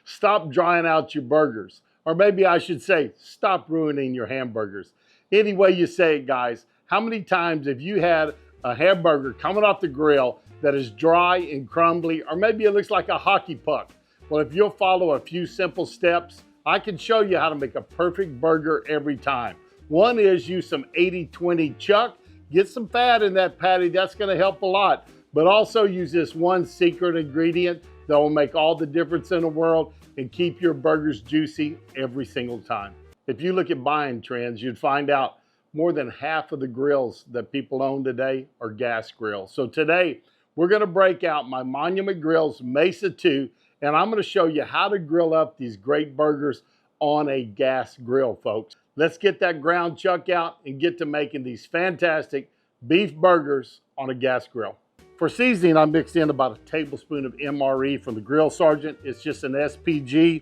Stop drying out your burgers. Or maybe I should say, stop ruining your hamburgers. Any way you say it, guys, how many times have you had a hamburger coming off the grill that is dry and crumbly, or maybe it looks like a hockey puck? Well, if you'll follow a few simple steps, I can show you how to make a perfect burger every time. One is use some 80-20 chuck. Get some fat in that patty. That's going to help a lot. But also use this one secret ingredient that will make all the difference in the world and keep your burgers juicy every single time. If you look at buying trends, you'd find out more than half of the grills that people own today are gas grills. So today, we're going to break out my Monument Grill's Mesa 2, and I'm going to show you how to grill up these great burgers on a gas grill, folks. Let's get that ground chuck out and get to making these fantastic beef burgers on a gas grill. For seasoning, I mixed in about a tablespoon of MRE from the Grill Sergeant. It's just an SPG.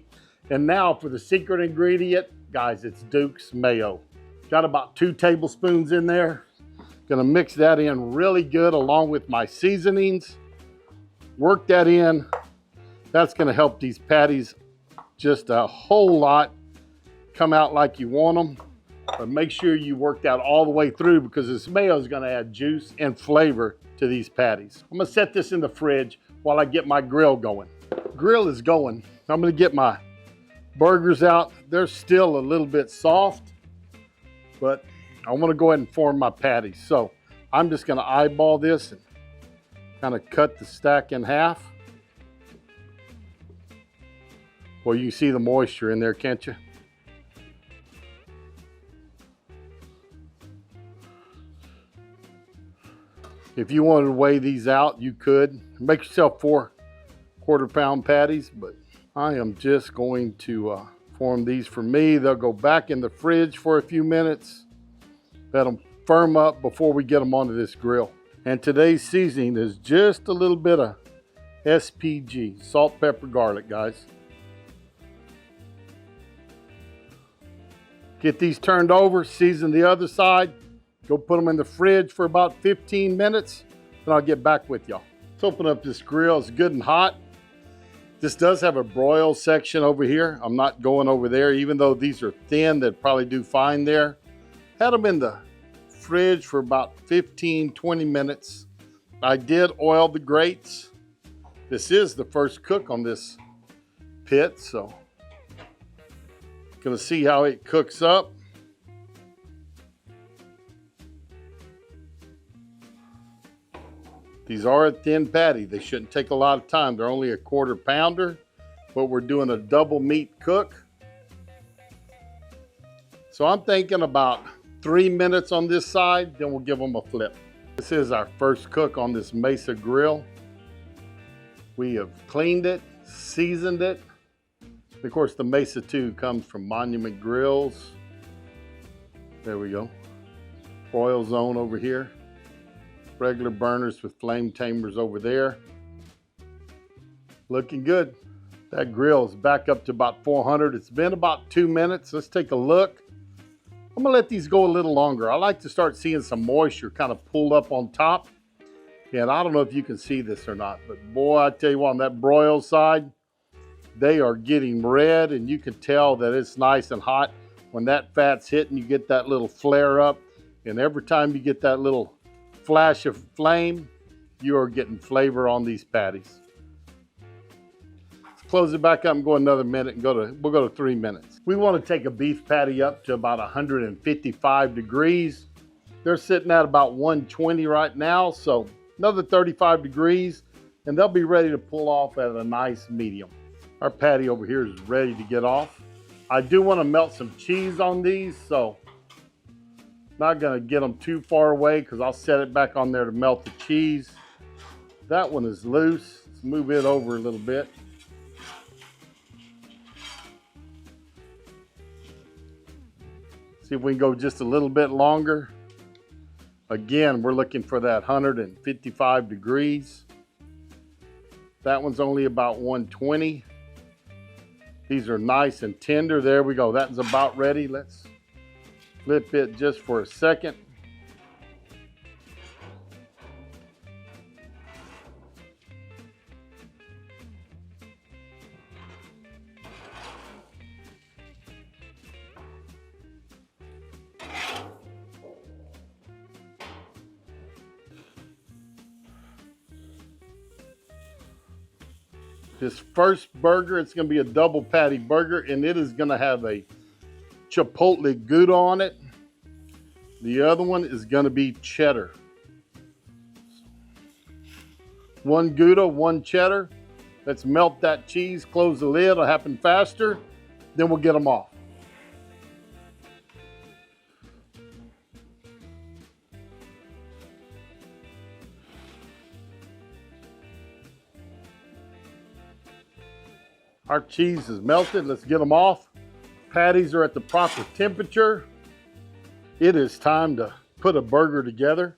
And now for the secret ingredient, guys, it's Duke's Mayo. Got about 2 tablespoons in there. Gonna mix that in really good along with my seasonings. Work that in. That's gonna help these patties just a whole lot come out like you want them. But make sure you work that all the way through, because this mayo is gonna add juice and flavor to these patties. I'm gonna set this in the fridge while I get my grill going. Grill is going. I'm gonna get my burgers out. They're still a little bit soft, but I wanna go ahead and form my patties. So I'm just gonna eyeball this and kind of cut the stack in half. Well, you can see the moisture in there, can't you? If you wanted to weigh these out, you could. Make yourself 4 quarter-pound patties, but I am just going to form these for me. They'll go back in the fridge for a few minutes. Let them firm up before we get them onto this grill. And today's seasoning is just a little bit of SPG, salt, pepper, garlic, guys. Get these turned over, season the other side. Go put them in the fridge for about 15 minutes, and I'll get back with y'all. Let's open up this grill. It's good and hot. This does have a broil section over here. I'm not going over there, even though these are thin, they'd probably do fine there. Had them in the fridge for about 15-20 minutes. I did oil the grates. This is the first cook on this pit, so gonna see how it cooks up. These are a thin patty. They shouldn't take a lot of time. They're only a quarter pounder, but we're doing a double meat cook. So I'm thinking about 3 minutes on this side, then we'll give them a flip. This is our first cook on this Mesa grill. We have cleaned it, seasoned it. Of course, the Mesa 2 comes from Monument Grills. There we go. Broil zone over here. Regular burners with flame tamers over there. Looking good. That grill is back up to about 400. It's been about 2 minutes. Let's take a look. I'm gonna let these go a little longer. I like to start seeing some moisture kind of pull up on top. And I don't know if you can see this or not, but boy, I tell you what, on that broil side, they are getting red, and you can tell that it's nice and hot. When that fat's hitting, you get that little flare up, and every time you get that little flash of flame, you are getting flavor on these patties. Let's close it back up and go another minute, and we'll go to 3 minutes. We want to take a beef patty up to about 155 degrees. They're sitting at about 120 right now, so another 35 degrees, and they'll be ready to pull off at a nice medium. Our patty over here is ready to get off. I do want to melt some cheese on these, so not gonna get them too far away because I'll set it back on there to melt the cheese. That one is loose. Let's move it over a little bit. See if we can go just a little bit longer. Again, we're looking for that 155 degrees. That one's only about 120. These are nice and tender. There we go. That's about ready. Let's flip it just for a second. This first burger, it's going to be a double patty burger, and it is going to have a chipotle Gouda on it. The other one is going to be cheddar. One Gouda, one cheddar. Let's melt that cheese, close the lid, it'll happen faster. Then we'll get them off. Our cheese is melted. Let's get them off. Patties are at the proper temperature. It is time to put a burger together.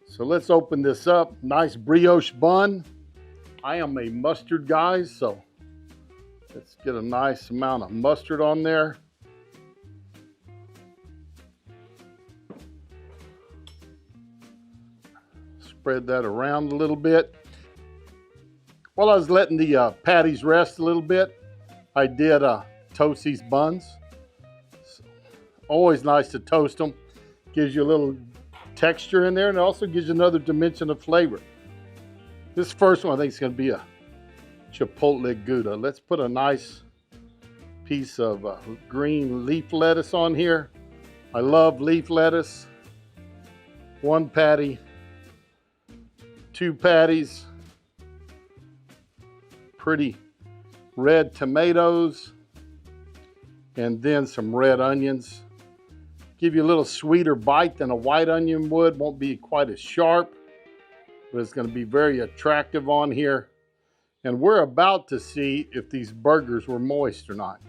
So let's open this up. Nice brioche bun. I am a mustard guy, so let's get a nice amount of mustard on there. Spread that around a little bit. While I was letting the patties rest a little bit, I did toast these buns. So, always nice to toast them. Gives you a little texture in there, and it also gives you another dimension of flavor. This first one I think is going to be a chipotle Gouda. Let's put a nice piece of green leaf lettuce on here. I love leaf lettuce. One patty, two patties. Pretty red tomatoes, and then some red onions. Give you a little sweeter bite than a white onion would. Won't be quite as sharp, but it's going to be very attractive on here. And we're about to see if these burgers were moist or not.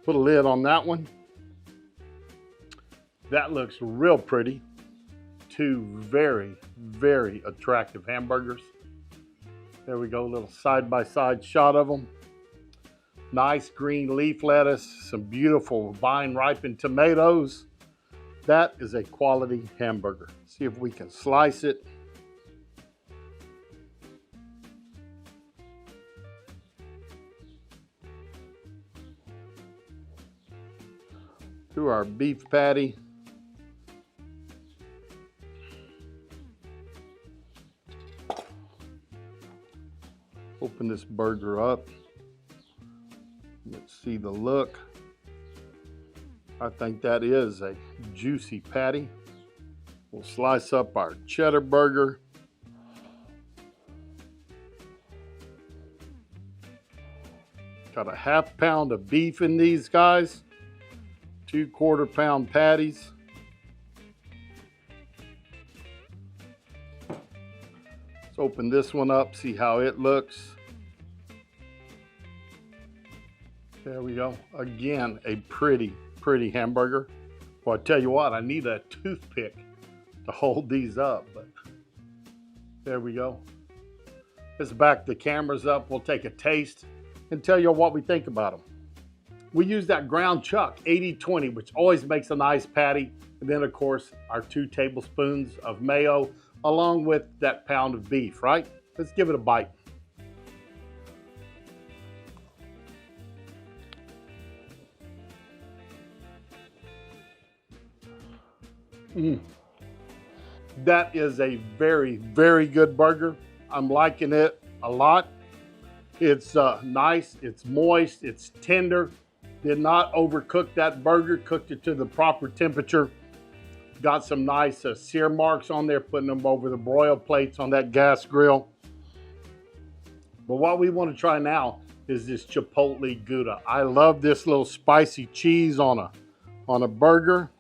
Put a lid on that one. That looks real pretty. Two very, very attractive hamburgers. There we go, a little side-by-side shot of them. Nice green leaf lettuce, some beautiful vine-ripened tomatoes. That is a quality hamburger. See if we can slice it. To our beef patty. Open this burger up. Let's see the look. I think that is a juicy patty. We'll slice up our cheddar burger. Got a ½ pound of beef in these guys. 2/4 pound patties. Let's open this one up, see how it looks. There we go. Again, a pretty hamburger. Well, I tell you what, I need a toothpick to hold these up, but there we go. Let's back the cameras up. We'll take a taste and tell you what we think about them. We use that ground chuck, 80/20, which always makes a nice patty. And then, of course, our 2 tablespoons of mayo, along with that pound of beef, right? Let's give it a bite. That is a very good burger. I'm liking it a lot. It's nice, it's moist, it's tender. Did not overcook that burger, cooked it to the proper temperature. Got some nice sear marks on there, putting them over the broil plates on that gas grill. But what we want to try now is this chipotle Gouda. I love this little spicy cheese on a burger.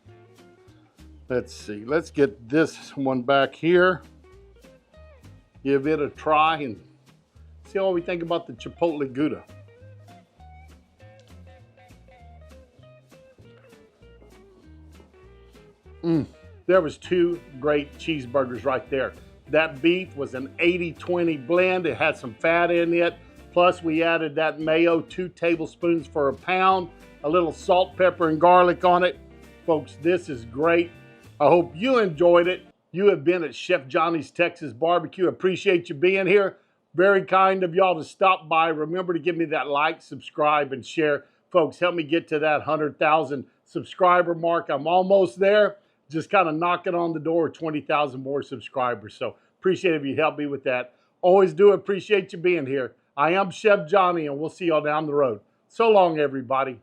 Let's see, let's get this one back here. Give it a try and see what we think about the chipotle Gouda. There was 2 great cheeseburgers right there. That beef was an 80/20 blend. It had some fat in it. Plus we added that mayo, 2 tablespoons for a pound, a little salt, pepper, and garlic on it. Folks, this is great. I hope you enjoyed it. You have been at Chef Johnny's Texas Barbecue. Appreciate you being here. Very kind of y'all to stop by. Remember to give me that like, subscribe, and share. Folks, help me get to that 100,000 subscriber mark. I'm almost there. just kind of knocking on the door of 20,000 more subscribers. So appreciate it if you help me with that. Always do appreciate you being here. I am Chef Johnny, and we'll see y'all down the road. So long, everybody.